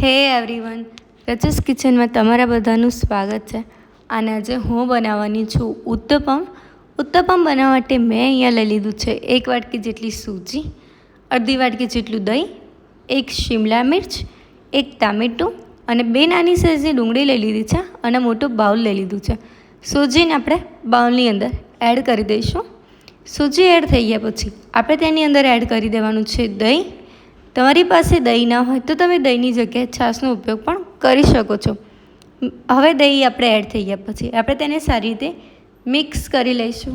હે એવરીવન, રચસ કિચનમાં તમારા બધાનું સ્વાગત છે. અને આજે હું બનાવવાની છું ઉત્તપમ. ઉત્તપમ બનાવવા માટે મેં અહીંયા લઈ લીધું છે 1 વાટકી જેટલી સૂજી, અડધી વાટકી જેટલું દહીં, 1 શિમલા મિર્ચ, 1 ટામેટું અને 2 નાની સાઈઝની ડુંગળી લઈ લીધી છે અને મોટું બાઉલ લઈ લીધું છે. સૂજીને આપણે બાઉલની અંદર એડ કરી દઈશું. સૂજી એડ થઈ ગયા પછી આપણે તેની અંદર એડ કરી દેવાનું છે દહીં. તમારી પાસે દહીં ના હોય તો તમે દહીંની જગ્યાએ છાશનો ઉપયોગ પણ કરી શકો છો. હવે દહીં આપણે એડ થઈ ગયા પછી આપણે તેને સારી રીતે મિક્સ કરી લઈશું.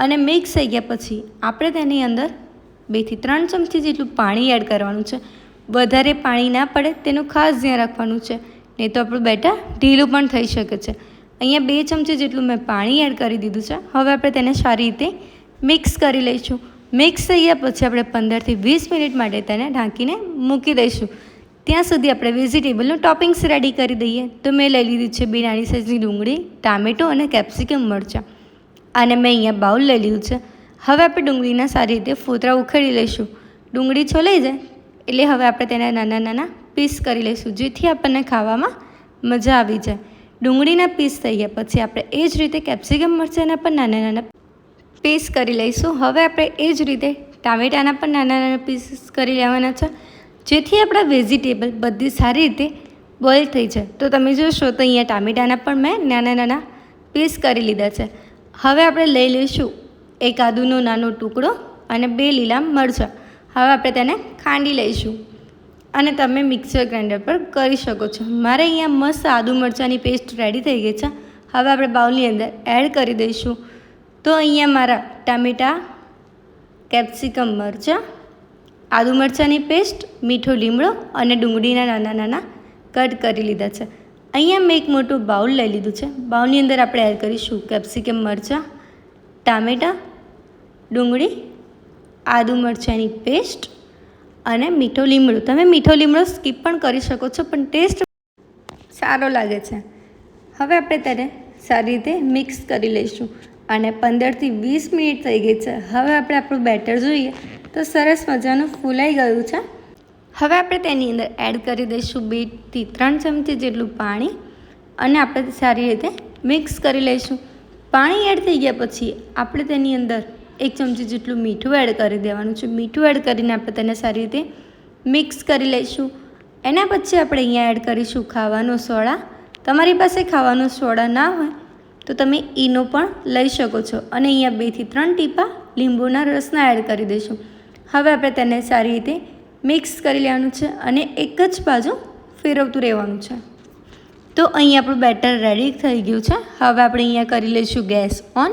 અને મિક્સ થઈ ગયા પછી આપણે તેની અંદર 2 થી 3 ચમચી જેટલું પાણી એડ કરવાનું છે. વધારે પાણી ના પડે તેનું ખાસ ધ્યાન રાખવાનું છે, નહીં તો આપણું બેટર ઢીલું પણ થઈ શકે છે. અહીંયા 2 ચમચી જેટલું મેં પાણી એડ કરી દીધું છે. હવે આપણે તેને સારી રીતે મિક્સ કરી લઈશું. મિક્સ થઈ ગયા પછી આપણે 15 થી 20 મિનિટ માટે તેને ઢાંકીને મૂકી દઈશું. ત્યાં સુધી આપણે વેજીટેબલનું ટોપિંગ્સ રેડી કરી દઈએ. તો મેં લઈ લીધી છે 2 નાની સાઈઝની ડુંગળી, ટામેટું અને કેપ્સિકમ મરચાં. અને મેં અહીંયા બાઉલ લઈ લીધું છે. હવે આપણે ડુંગળીના સારી રીતે ફોતરા ઉખેડી લઈશું. ડુંગળી છોલાઈ જાય એટલે હવે આપણે તેને નાના નાના પીસ કરી લઈશું, જેથી આપણને ખાવામાં મજા આવી જાય. ડુંગળીના પીસ થઈ ગયા પછી આપણે એ જ રીતે કેપ્સિકમ મરચાંના પણ નાના નાના પીસ કરી લઈશું. હવે આપણે એ જ રીતે ટામેટાના પણ નાના નાના પીસ કરી લેવાના છે, જેથી આપણા વેજીટેબલ બધી સારી રીતે બોઇલ થઈ જાય. તો તમે જોશો તો અહીંયા ટામેટાના પણ મેં નાના નાના પીસ કરી લીધા છે. હવે આપણે લઈ લઈશું 1 આદુનો નાનો ટુકડો અને 2 લીલા મરચાં. હવે આપણે તેને ખાંડી લઈશું અને તમે મિક્સર ગ્રાઇન્ડર પર કરી શકો છો. મારે અહીંયા મસ્ત આદુ મરચાંની પેસ્ટ રેડી થઈ ગઈ છે. હવે આપણે બાઉલની અંદર એડ કરી દઈશું. તો અહીંયા મારા ટામેટાં, કેપ્સિકમ મરચાં, આદુ મરચાંની પેસ્ટ, મીઠો લીમડો અને ડુંગળીના નાના નાના કટ કરી લીધા છે. અહીંયા મેં એક મોટું બાઉલ લઈ લીધું છે. બાઉલની અંદર આપણે એડ કરીશું કેપ્સિકમ મરચાં, ટામેટાં, ડુંગળી, આદુ મરચાંની પેસ્ટ અને મીઠો લીમડો. તમે મીઠો લીમડો સ્કીપ પણ કરી શકો છો, પણ ટેસ્ટ સારો લાગે છે. હવે આપણે તેને સારી રીતે મિક્સ કરી લઈશું. અને 15 થી 20 મિનિટ થઈ ગઈ છે. હવે આપણે આપણું બેટર જોઈએ તો સરસ મજાનું ફૂલાઈ ગયું છે. હવે આપણે તેની અંદર એડ કરી દઈશું 2 થી 3 ચમચી જેટલું પાણી અને આપણે સારી રીતે મિક્સ કરી લઈશું. પાણી એડ થઈ ગયા પછી આપણે તેની અંદર 1 ચમચી જેટલું મીઠું એડ કરી દેવાનું છે. મીઠું એડ કરીને આપણે તેને સારી રીતે મિક્સ કરી લઈશું. એના પછી આપણે અહીંયા એડ કરીશું ખાવાનો સોડા. તમારી પાસે ખાવાનો સોડા ના હોય તો તમે ઈનો પણ લઈ શકો છો. અને અહીંયા 2 થી 3 ટીપા લીંબુના રસના એડ કરી દઈશું. હવે આપણે તેને સારી રીતે મિક્સ કરી લેવાનું છે અને એક જ બાજુ ફેરવતું રહેવાનું છે. તો અહીં આપણું બેટર રેડી થઈ ગયું છે. હવે આપણે અહીંયા કરી લઈશું ગેસ ઓન.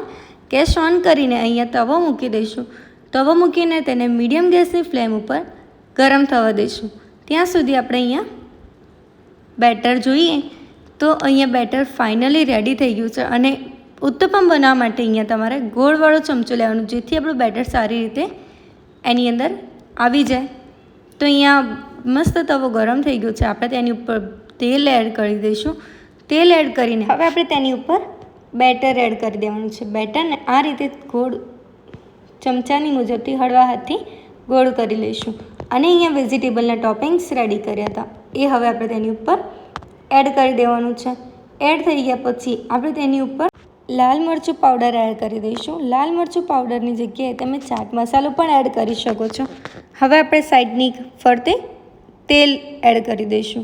ગેસ ઓન કરીને અહીંયા તવો મૂકી દઈશું. તવો મૂકીને તેને મીડિયમ ગેસની ફ્લેમ ઉપર ગરમ થવા દઈશું. ત્યાં સુધી આપણે અહીંયા બેટર જોઈએ તો અહીંયા બેટર ફાઇનલી રેડી થઈ ગયું છે. અને ઉત્તપમ બનાવવા માટે અહીંયા તમારે ગોળવાળો ચમચો લેવાનો, જેથી આપણું બેટર સારી રીતે એની અંદર આવી જાય. તો અહીંયા મસ્ત તવો ગરમ થઈ ગયો છે. આપણે તેની ઉપર તેલ એડ કરી દઈશું. તેલ એડ કરીને હવે આપણે તેની ઉપર બેટર એડ કરી દેવાનું છે. બેટરને આ રીતે ગોળ ચમચાની મુજબથી હળવા હાથથી ગોળ કરી લઈશું. અને અહીંયા વેજીટેબલના ટોપિંગ્સ રેડી કર્યા હતા એ હવે આપણે તેની ઉપર એડ કરી દેવાનું છે. એડ થઈ ગયા પછી આપણે તેની ઉપર લાલ મરચું પાવડર એડ કરી દઈશું. લાલ મરચું પાવડરની જગ્યાએ તમે ચાટ મસાલો પણ એડ કરી શકો છો. હવે આપણે સાઈડની ફરતે તેલ એડ કરી દઈશું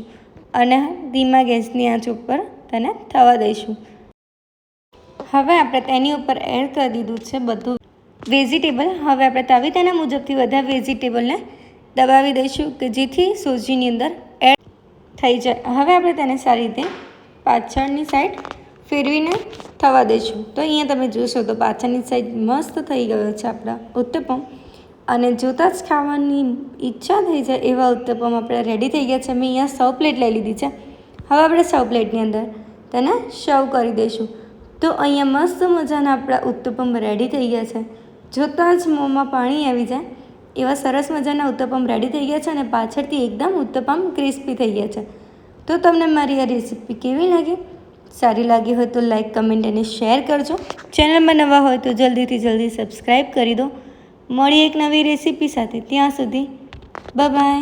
અને ધીમા ગેસની આંચ ઉપર તેને થવા દઈશું. હવે આપણે તેની ઉપર એડ કરી દીધું છે બધું વેજીટેબલ. હવે આપણે તાવેતાના મુજબથી બધા વેજીટેબલને દબાવી દઈશું કે જેથી સૂજીની અંદર એડ થઈ જાય. હવે આપણે તેને સારી રીતે પાછળની સાઈડ ફેરવીને થવા દઈશું. તો અહીંયા તમે જોશો તો પાછળની સાઈડ મસ્ત થઈ ગયો છે આપણા ઉત્તપમ. અને જોતાં જ ખાવાની ઈચ્છા થઈ જાય એવા ઉત્તપમ આપણે રેડી થઈ ગયા છે. મેં અહીંયા સર્વ પ્લેટ લઈ લીધી છે. હવે આપણે સર્વ પ્લેટની અંદર તેને સર્વ કરી દઈશું. તો અહીંયા મસ્ત મજાના આપણા ઉત્તપમ રેડી થઈ ગયા છે. જોતાં જ મોંમાં પાણી આવી જાય એવા સરસ મજાના ઉત્તપમ રેડી થઈ ગયા છે. અને પાછળથી એકદમ ઉત્તપમ ક્રિસ્પી થઈ ગયા છે. તો તમને મારી આ રેસીપી કેવી લાગી? સારી લાગી હોય તો લાઈક, કમેન્ટ અને શેર કરજો. ચેનલમાં નવા હોય તો જલ્દીથી જલ્દી સબસ્ક્રાઈબ કરી દો. મળી એક નવી રેસીપી સાથે. ત્યાં સુધી બાય બાય.